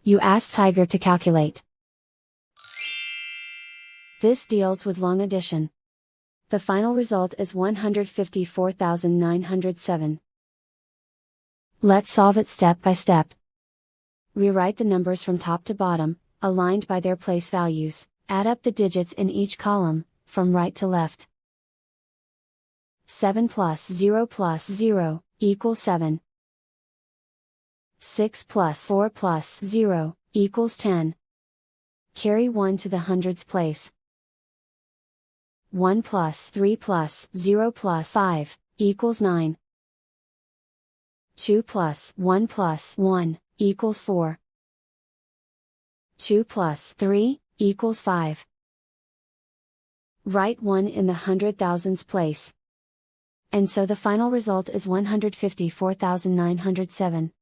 You ask Tiger to calculate. This deals with long addition. The final result is 154,907. Let's solve it step by step. Rewrite the numbers from top to bottom, aligned by their place values. Add up the digits in each column, from right to left. 7 plus 0 plus 0, equals 7. 6 plus 4 plus 0, equals 10. Carry 1 to the hundreds place. 1 plus 3 plus 0 plus 5, equals 9. 2 plus 1 plus 1, equals 4. 2 plus 3, equals 5. Write 1 in the hundred thousands place. And so the final result is 154,907.